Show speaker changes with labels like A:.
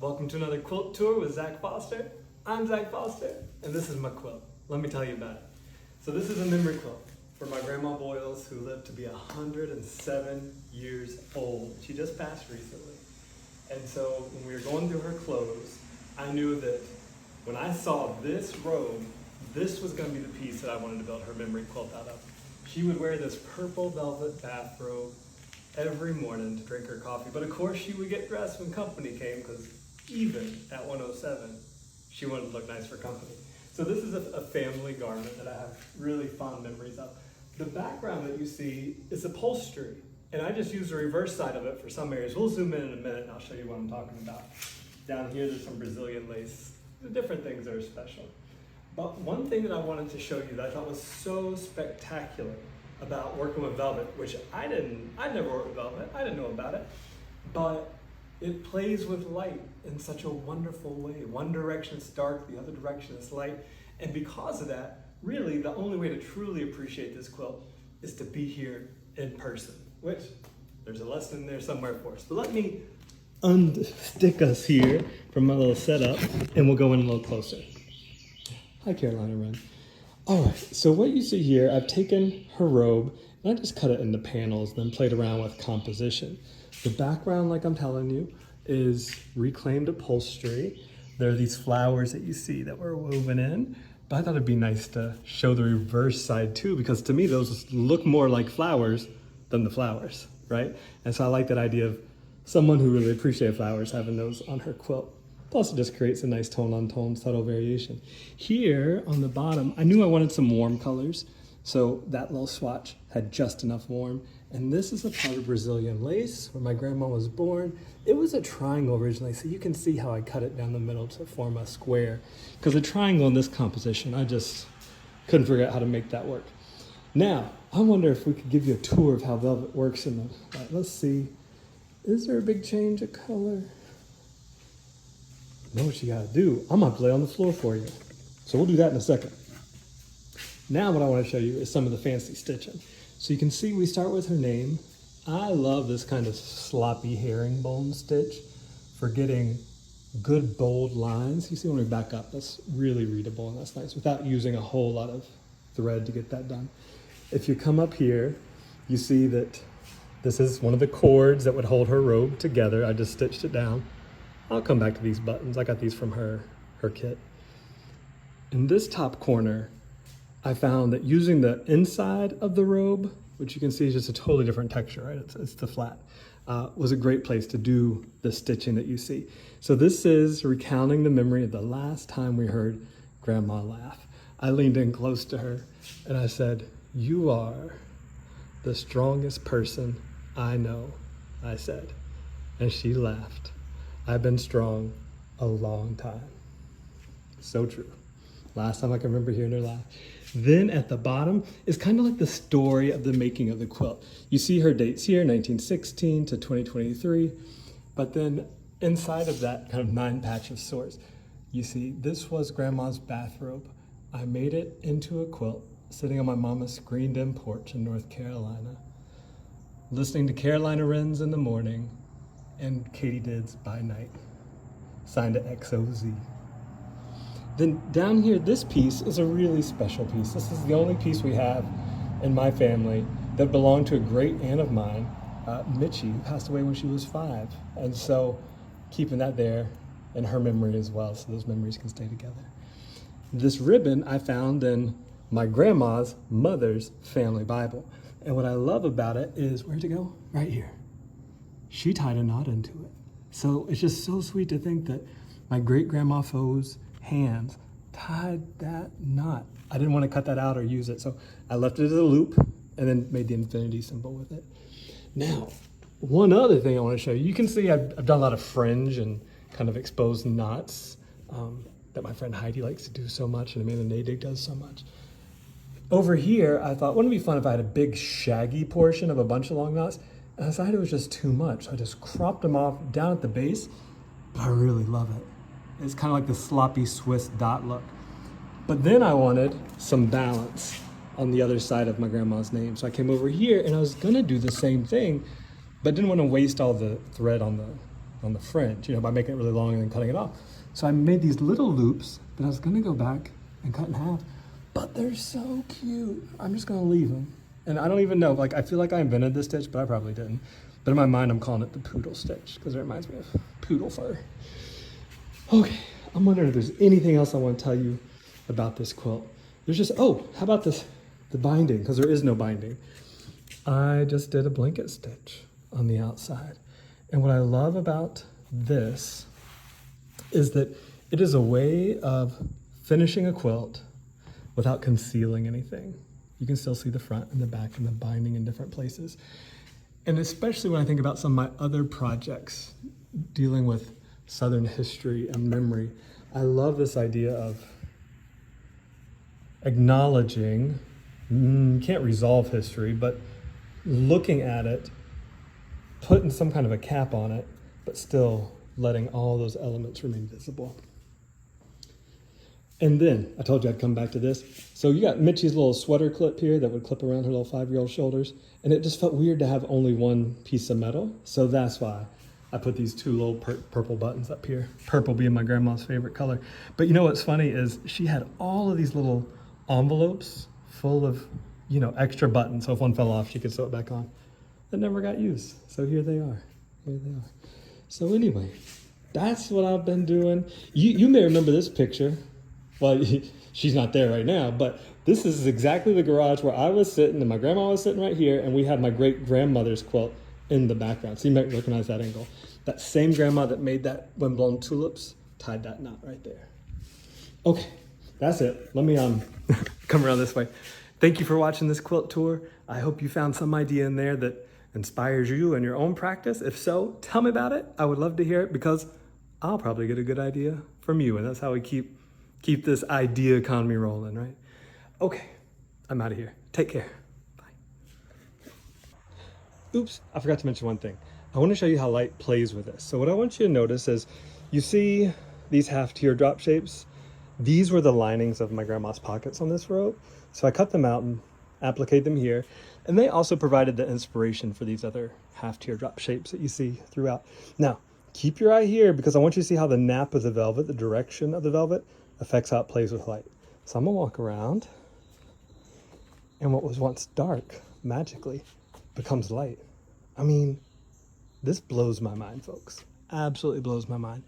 A: Welcome to another quilt tour with Zach Foster. I'm Zach Foster, and this is my quilt. Let me tell you about it. So this is a memory quilt for my grandma Boyles, who lived to be 107 years old. She just passed recently. And so when we were going through her clothes, I knew that when I saw this robe, this was going to be the piece that I wanted to build her memory quilt out of. She would wear this purple velvet bathrobe every morning to drink her coffee. But of course she would get dressed when company came, because even at 107, she wanted to look nice for company. So this is a family garment that I have really fond memories of. The background that you see is upholstery, and I just used the reverse side of it for some areas. We'll zoom in a minute and I'll show you what I'm talking about. Down here there's some Brazilian lace, the different things that are special. But one thing that I wanted to show you that I thought was so spectacular about working with velvet, which I never worked with velvet, I didn't know about it, but it plays with light in such a wonderful way. One direction is dark, the other direction is light. And because of that, really the only way to truly appreciate this quilt is to be here in person, which there's a lesson in there somewhere for us. But let me unstick us here from my little setup and we'll go in a little closer. Hi, Carolina Run. All right, so what you see here, I've taken her robe and I just cut it into panels, then played around with composition. The background, like I'm telling you, is reclaimed upholstery. There are these flowers that you see that were woven in, but I thought it'd be nice to show the reverse side too, because to me, those look more like flowers than the flowers, right? And so I like that idea of someone who really appreciated flowers having those on her quilt. Plus it just creates a nice tone-on-tone subtle variation. Here on the bottom, I knew I wanted some warm colors, so that little swatch had just enough warm. And this is a part of Brazilian lace where my grandma was born. It was a triangle originally, so you can see how I cut it down the middle to form a square. Because a triangle in this composition, I just couldn't figure out how to make that work. Now, I wonder if we could give you a tour of how velvet works in them. Right, let's see. Is there a big change of color? Know what you gotta do. I'm gonna lay on the floor for you. So we'll do that in a second. Now what I wanna show you is some of the fancy stitching. So you can see we start with her name. I love this kind of sloppy herringbone stitch for getting good bold lines. You see when we back up, that's really readable and that's nice without using a whole lot of thread to get that done. If you come up here, you see that this is one of the cords that would hold her robe together. I just stitched it down. I'll come back to these buttons. I got these from her kit. In this top corner, I found that using the inside of the robe, which you can see is just a totally different texture, right? It's the flat, was a great place to do the stitching that you see. So this is recounting the memory of the last time we heard Grandma laugh. I leaned in close to her and I said, "You are the strongest person I know," I said. And she laughed. I've been strong a long time. So true. Last time I can remember hearing her laugh. Then at the bottom is kind of like the story of the making of the quilt. You see her dates here, 1916 to 2023. But then inside of that kind of 9 patch of sorts, you see this was Grandma's bathrobe. I made it into a quilt sitting on my mama's screened-in porch in North Carolina, listening to Carolina Wrens in the morning and katydids by night. Signed to XOZ. Then down here, this piece is a really special piece. This is the only piece we have in my family that belonged to a great aunt of mine, Mitchie, who passed away when she was 5. And so keeping that there in her memory as well, so those memories can stay together. This ribbon I found in my grandma's mother's family Bible. And what I love about it is, where'd it go? Right here. She tied a knot into it. So it's just so sweet to think that my great-grandma Foe's hands tied that knot. I didn't want to cut that out or use it, so I left it as a loop and then made the infinity symbol with it. Now, one other thing I want to show you. You can see I've done a lot of fringe and kind of exposed knots that my friend Heidi likes to do so much and Amanda Nadig does so much. Over here, I thought, wouldn't it be fun if I had a big shaggy portion of a bunch of long knots? And I decided it was just too much. So I just cropped them off down at the base, but I really love it. It's kind of like the sloppy Swiss dot look. But then I wanted some balance on the other side of my grandma's name. So I came over here and I was gonna do the same thing, but didn't want to waste all the thread on the on the fringe, you know, by making it really long and then cutting it off. So I made these little loops that I was gonna go back and cut in half, but they're so cute. I'm just gonna leave them. And I don't even know, like I feel like I invented this stitch, but I probably didn't. But in my mind, I'm calling it the poodle stitch because it reminds me of poodle fur. Okay, I'm wondering if there's anything else I want to tell you about this quilt. There's just, oh, how about this, the binding, because there is no binding. I just did a blanket stitch on the outside. And what I love about this is that it is a way of finishing a quilt without concealing anything. You can still see the front and the back and the binding in different places. And especially when I think about some of my other projects dealing with Southern history and memory, I love this idea of acknowledging, can't resolve history, but looking at it, putting some kind of a cap on it, but still letting all those elements remain visible. And then, I told you I'd come back to this. So you got Mitchie's little sweater clip here that would clip around her little 5-year-old shoulders. And it just felt weird to have only one piece of metal. So that's why I put these two little purple buttons up here. Purple being my grandma's favorite color. But you know what's funny is she had all of these little envelopes full of, you know, extra buttons. So if one fell off, she could sew it back on. That never got used. So here they are. Here they are. So anyway, that's what I've been doing. You may remember this picture. Well, she's not there right now, but this is exactly the garage where I was sitting and my grandma was sitting right here, and we had my great-grandmother's quilt in the background. So you might recognize that angle. That same grandma that made that windblown tulips tied that knot right there. Okay, that's it. Let me come around this way. Thank you for watching this quilt tour. I hope you found some idea in there that inspires you in your own practice. If so, tell me about it. I would love to hear it because I'll probably get a good idea from you, and that's how we keep this idea economy rolling, right? Okay, I'm out of here. Take care. Bye. Oops, I forgot to mention one thing. I want to show you how light plays with this. So what I want you to notice is, you see these half teardrop shapes? These were the linings of my grandma's pockets on this robe. So I cut them out and appliqued them here. And they also provided the inspiration for these other half teardrop shapes that you see throughout. Now, keep your eye here because I want you to see how the nap of the velvet, the direction of the velvet, affects how it plays with light. So I'm gonna walk around, and what was once dark magically becomes light. I mean, this blows my mind, folks. Absolutely blows my mind.